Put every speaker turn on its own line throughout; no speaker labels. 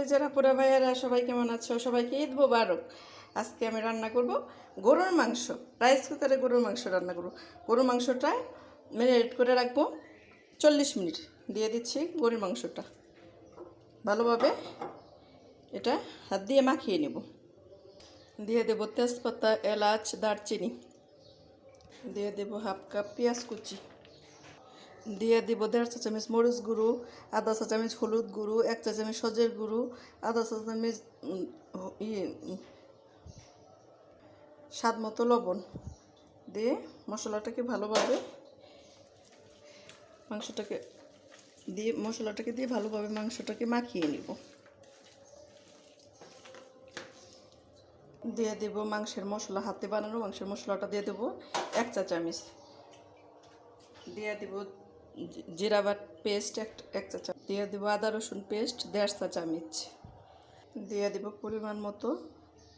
কলেজের আপুরা ভাইয়েরা সবাই কেমন আছো? সবাইকে ঈদ মোবারক। আজকে আমি রান্না করব গরুর মাংস। রাইস কুকারে গরুর মাংস রান্না করব। গরুর মাংসটা ম্যারিনেট করে রাখবো 40 মিনিট। দিয়ে দিচ্ছি গরুর মাংসটা ভালোভাবে এটা হাত দিয়ে মাখিয়ে নেব। দিয়ে দেব তেজপাতা, এলাচ, দারচিনি। দিয়ে দেব হাফ কাপ পেঁয়াজ কুচি। দিয়ে দিব 1.5 চা চামচ মরিচ গুঁড়ো, আধা চা চামচ হলুদ গুঁড়ো, 1 চা চামচ সজের গুঁড়ো, আধা চা চামচ স্বাদ মতো লবণ দিয়ে মশলাটাকে ভালোভাবে মশলাটাকে দিয়ে ভালোভাবে মাংসটাকে মাখিয়ে নিব। দিয়ে দেব মাংসের মশলা, হাতে বানানো মাংসের মশলাটা দিয়ে দেব 1 চা চামচ। দিয়ে দেব জিরা বাট পেস্ট 1 চা চামচ। দিয়ে দেব আদা রসুন পেস্ট 1.5 চা চামচ। দিয়ে দেব পরিমাণ মতো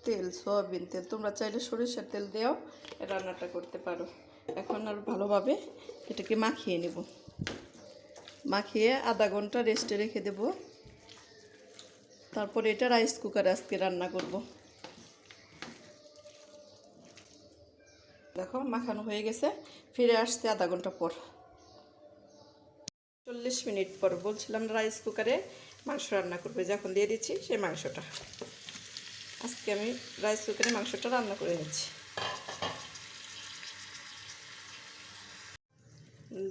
তেল, সয়াবিন তেল। তোমরা চাইলে সরিষার তেল দিয়েও রান্নাটা করতে পারো। এখন আর ভালোভাবে এটাকে মাখিয়ে নেব। মাখিয়ে আধা ঘন্টা রেস্টে রেখে দেব। তারপরে এটা রাইস কুকারে আজকে রান্না করব। দেখো মাখানো হয়ে গেছে। ফিরে আসছে আধা ঘন্টা পর, 40 মিনিট পর। বলছিলাম রাইস কুকারে মাংস রান্না করবে, যখন দিয়ে দিচ্ছি সেই মাংসটা। আজকে আমি রাইস কুকারে মাংসটা রান্না করে নিচ্ছি।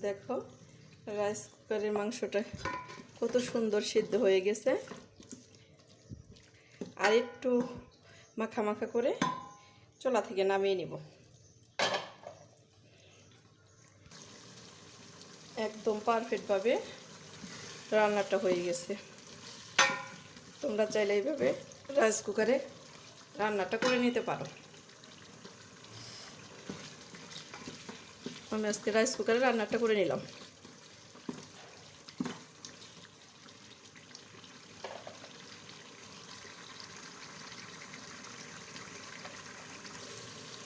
দেখো রাইস কুকারের মাংসটা কত সুন্দর সিদ্ধ হয়ে গেছে। আর একটু মাখা মাখা করে চুলা থেকে নামিয়ে নিব। একদম পারফেক্টভাবে রান্নাটা হয়ে গেছে। তোমরা চাইলে এইভাবে রাইস কুকারে রান্নাটা করে নিতে পারো। আমি আজকে রাইস কুকারে রান্নাটা করে নিলাম।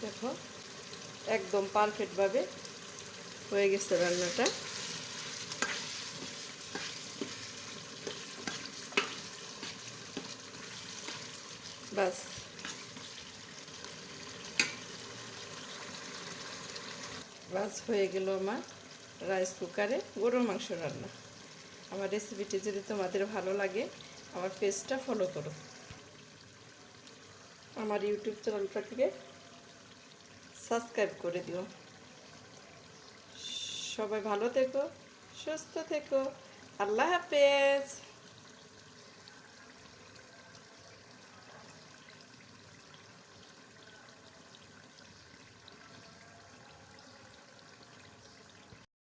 দেখো একদম পারফেক্টভাবে হয়ে গেছে রান্নাটা। বাস হয়ে গেল আমার রাইস কুকারে গরুর মাংস রান্না। আমার রেসিপিটি যদি তোমাদের ভালো লাগে আমার পেজটা ফলো করো, আমার ইউটিউব চ্যানেলটাকে সাবস্ক্রাইব করে দিও। সবাই ভালো থেকো, সুস্থ থেকো। আল্লাহ হাফেজ।